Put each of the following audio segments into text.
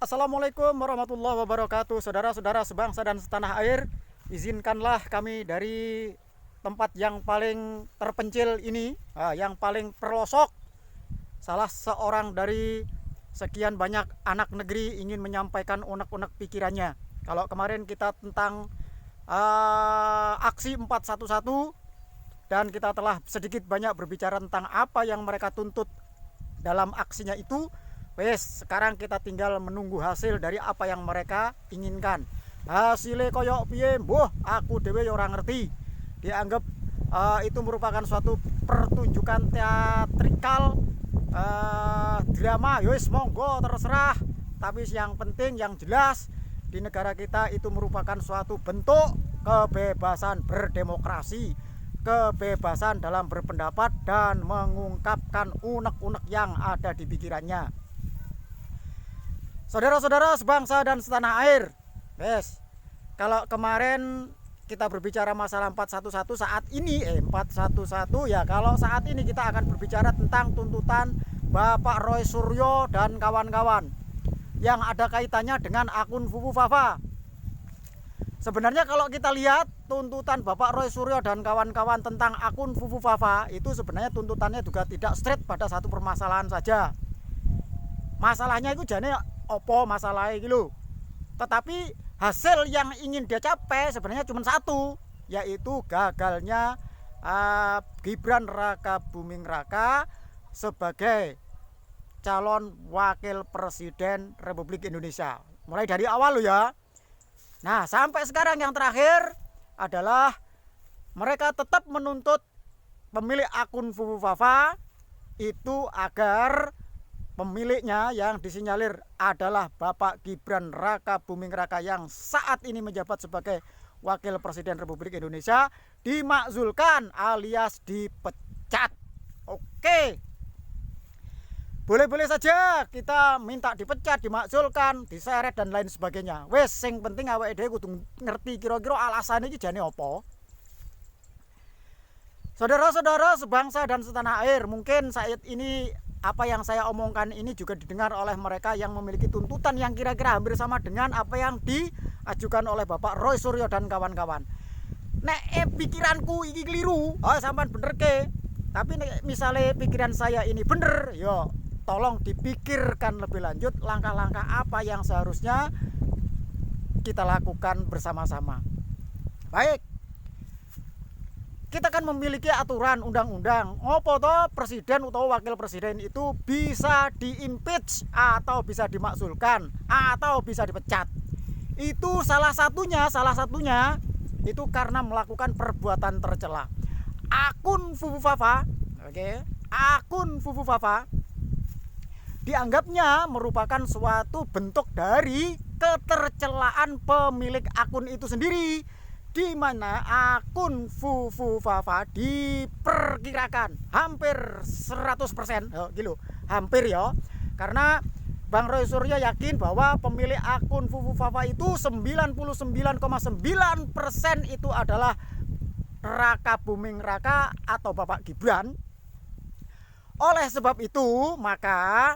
Assalamualaikum warahmatullahi wabarakatuh. Saudara-saudara sebangsa dan setanah air, izinkanlah kami dari tempat yang paling terpencil ini, yang paling pelosok, salah seorang dari sekian banyak anak negeri ingin menyampaikan unek-unek pikirannya. Kalau kemarin kita tentang aksi 411, dan kita telah sedikit banyak berbicara tentang apa yang mereka tuntut dalam aksinya itu. Wes, sekarang kita tinggal menunggu hasil dari apa yang mereka inginkan. Hasilnya koyok piye, mbuh aku dewe ora ngerti. Dianggap itu merupakan suatu pertunjukan teatrikal, drama. Yowes, monggo terserah. Tapi yang penting, yang jelas di negara kita itu merupakan suatu bentuk kebebasan berdemokrasi, kebebasan dalam berpendapat dan mengungkapkan unek-unek yang ada di pikirannya. Saudara-saudara sebangsa dan setanah air, kalau kemarin kita berbicara masalah 411, saat ini 411 ya, kalau saat ini kita akan berbicara tentang tuntutan Bapak Roy Suryo dan kawan-kawan yang ada kaitannya dengan akun Fufu Fafa. Sebenarnya kalau kita lihat tuntutan Bapak Roy Suryo dan kawan-kawan tentang akun Fufu Fafa itu sebenarnya tuntutannya juga tidak straight pada satu permasalahan saja. Masalahnya itu jane opo masalahnya gitu. Tetapi hasil yang ingin dia capai sebenarnya cuma satu, yaitu gagalnya Gibran Raka Buming Raka sebagai calon wakil presiden Republik Indonesia. Mulai dari awal loh ya. Nah, sampai sekarang yang terakhir adalah mereka tetap menuntut pemilik akun Fufu Fafa itu agar pemiliknya yang disinyalir adalah Bapak Gibran Raka Buming Raka yang saat ini menjabat sebagai Wakil Presiden Republik Indonesia dimakzulkan alias dipecat. Oke, boleh-boleh saja kita minta dipecat, dimakzulkan, diseret dan lain sebagainya. Wes, sing penting awake dhewe kudu ngerti kira-kira alasannya iki jane apa. Saudara-saudara sebangsa dan setanah air, mungkin saat ini apa yang saya omongkan ini juga didengar oleh mereka yang memiliki tuntutan yang kira-kira hampir sama dengan apa yang diajukan oleh Bapak Roy Suryo dan kawan-kawan. Nek pikiranku iki keliru, sampean bener ke. Tapi nek misalnya pikiran saya ini bener, yo tolong dipikirkan lebih lanjut langkah-langkah apa yang seharusnya kita lakukan bersama-sama. Baik, kita kan memiliki aturan undang-undang ngopo toh presiden atau wakil presiden itu bisa diimpeach atau bisa dimakzulkan atau bisa dipecat. Itu salah satunya itu karena melakukan perbuatan tercela. Akun Fufu Fafa, akun Fufu Fafa dianggapnya merupakan suatu bentuk dari ketercelaan pemilik akun itu sendiri, di mana akun Fufu Fafa diperkirakan hampir 100%, gitu, hampir ya, karena Bang Roy Suryo yakin bahwa pemilik akun Fufu Fafa itu 99,9% itu adalah Raka Buming Raka atau Bapak Gibran. Oleh sebab itu, maka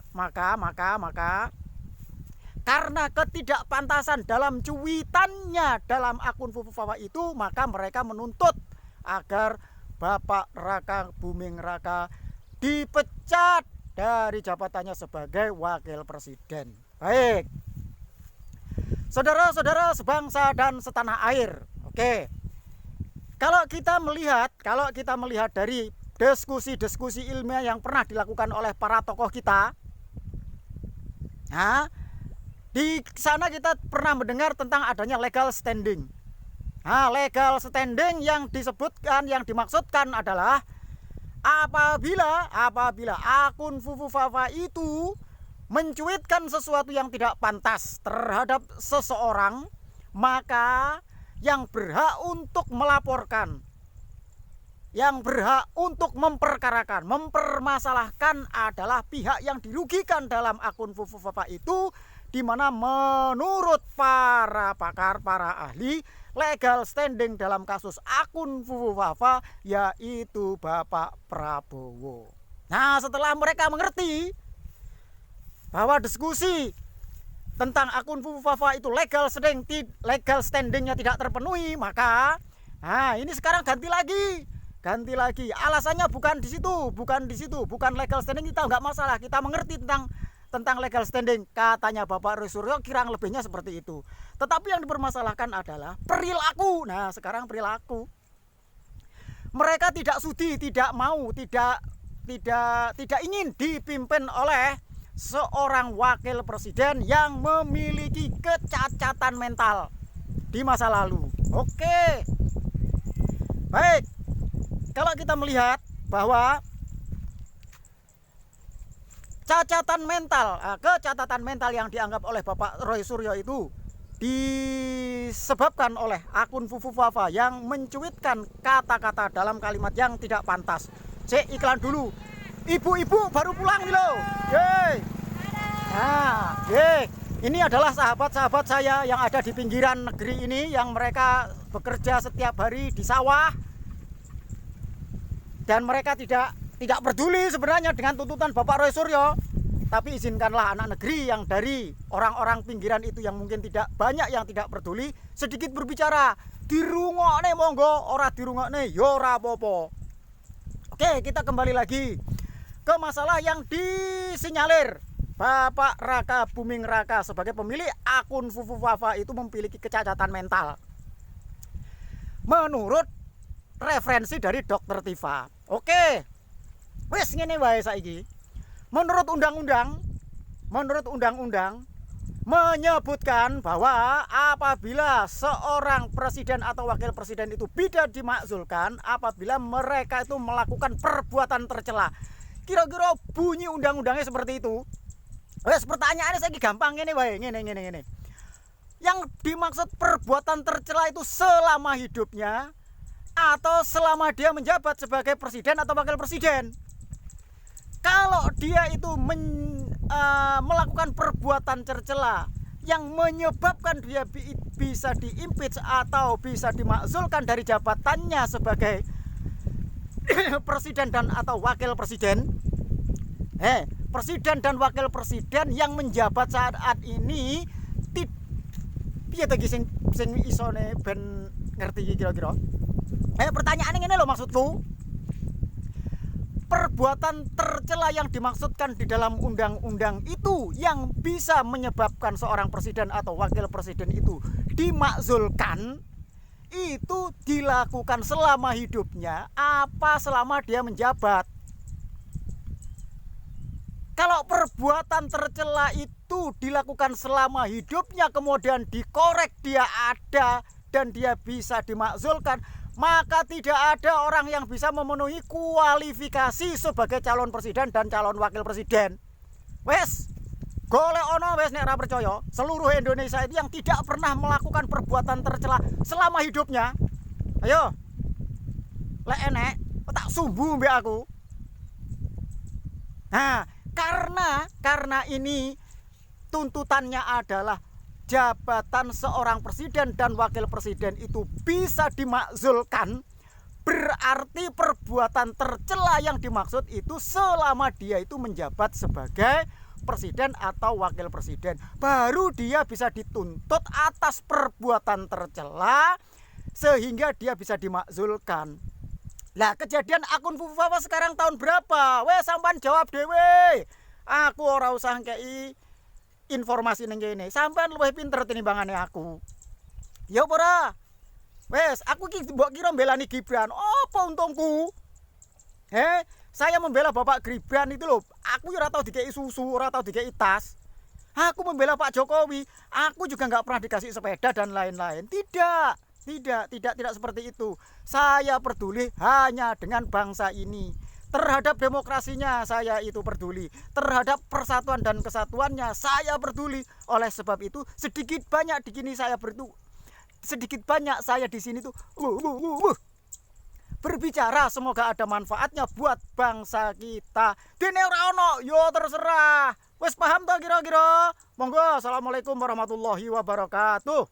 karena ketidakpantasan dalam cuitannya dalam akun Fufu Fafa itu, maka mereka menuntut agar Bapak Raka Buming Raka dipecat dari jabatannya sebagai wakil presiden. Baik, saudara-saudara sebangsa dan setanah air, oke. Kalau kita melihat dari diskusi-diskusi ilmiah yang pernah dilakukan oleh para tokoh kita, di sana kita pernah mendengar tentang adanya legal standing. Legal standing yang disebutkan, yang dimaksudkan adalah apabila akun Fufu Fafa itu mencuitkan sesuatu yang tidak pantas terhadap seseorang, maka yang berhak untuk melaporkan, yang berhak untuk mempermasalahkan adalah pihak yang dirugikan dalam akun Fufu Fafa itu, di mana menurut para pakar, para ahli, legal standing dalam kasus akun Fufu Fafa yaitu Bapak Prabowo. Nah, setelah mereka mengerti bahwa diskusi tentang akun Fufufafa itu legal standingnya tidak terpenuhi, maka ini sekarang ganti lagi. Alasannya bukan di situ, bukan legal standing. Kita nggak masalah, kita mengerti tentang legal standing, katanya Bapak Roy Suryo, kirang lebihnya seperti itu. Tetapi yang dipermasalahkan adalah perilaku. Nah, sekarang perilaku. Mereka tidak sudi, tidak mau, tidak ingin dipimpin oleh seorang wakil presiden yang memiliki kecacatan mental di masa lalu. Oke. Baik. Kalau kita melihat bahwa kecacatan mental yang dianggap oleh Bapak Roy Suryo itu disebabkan oleh akun Fufufafa yang mencuitkan kata-kata dalam kalimat yang tidak pantas. Iklan dulu. Ibu-ibu baru pulang nih loh. Ini adalah sahabat-sahabat saya yang ada di pinggiran negeri ini, yang mereka bekerja setiap hari di sawah. Dan mereka tidak peduli sebenarnya dengan tuntutan Bapak Roy Suryo. Tapi izinkanlah anak negeri yang dari orang-orang pinggiran itu yang mungkin tidak banyak yang tidak peduli sedikit berbicara. Dirungokne monggo, ora dirungokne ya ora apa-apa. Oke, kita kembali lagi ke masalah yang disinyalir Bapak Raka Buming Raka sebagai pemilik akun Fufufafa itu memiliki kecacatan mental. Menurut referensi dari Dokter Tifa. Oke. Wes ngene wae saiki. Menurut undang-undang menyebutkan bahwa apabila seorang presiden atau wakil presiden itu bisa dimakzulkan apabila mereka itu melakukan perbuatan tercela. Kira-kira bunyi undang-undangnya seperti itu. Wes pertanyaannya saiki gampang ngene wae, ngene. Yang dimaksud perbuatan tercela itu selama hidupnya atau selama dia menjabat sebagai presiden atau wakil presiden. Kalau dia itu melakukan perbuatan tercela yang menyebabkan dia bisa diimpeach atau bisa dimakzulkan dari jabatannya sebagai presiden dan atau wakil presiden. Presiden dan wakil presiden yang menjabat saat ini piye to sing isone ben ngerti kira-kira. Pertanyaannya ini loh maksudku. Perbuatan tercela yang dimaksudkan di dalam undang-undang itu yang bisa menyebabkan seorang presiden atau wakil presiden itu dimakzulkan itu dilakukan selama hidupnya apa selama dia menjabat. Kalau perbuatan tercela itu dilakukan selama hidupnya kemudian dikorek dia ada dan dia bisa dimakzulkan, maka tidak ada orang yang bisa memenuhi kualifikasi sebagai calon presiden dan calon wakil presiden. Wes, golek ono wes nek ora percaya, seluruh Indonesia itu yang tidak pernah melakukan perbuatan tercela selama hidupnya. Ayo. Lek enek, tak sumbu mbek aku. Nah, karena ini tuntutannya adalah jabatan seorang presiden dan wakil presiden itu bisa dimakzulkan, berarti perbuatan tercela yang dimaksud itu selama dia itu menjabat sebagai presiden atau wakil presiden, baru dia bisa dituntut atas perbuatan tercela sehingga dia bisa dimakzulkan. Lah kejadian akun Fufufafa sekarang tahun berapa? Weh sampean jawab dhewe. Aku ora usah ngkei informasi ning kene. Sampean luwih pinter tinimbangane aku. Ya ora? Wes, aku iki mbok kira mbelani Gibran. Apa untungku? Saya membela Bapak Gibran itu loh. Aku ora tau dikei susu, ora tau dikei tas. Aku membela Pak Jokowi. Aku juga nggak pernah dikasih sepeda dan lain-lain. Tidak seperti itu. Saya peduli hanya dengan bangsa ini. Terhadap demokrasinya saya itu peduli. Terhadap persatuan dan kesatuannya saya peduli. Oleh sebab itu sedikit banyak di sini saya saya di sini tuh berbicara, semoga ada manfaatnya buat bangsa kita. Dene ora ono yo terserah. Wes paham toh kira-kira? Monggo, assalamualaikum warahmatullahi wabarakatuh.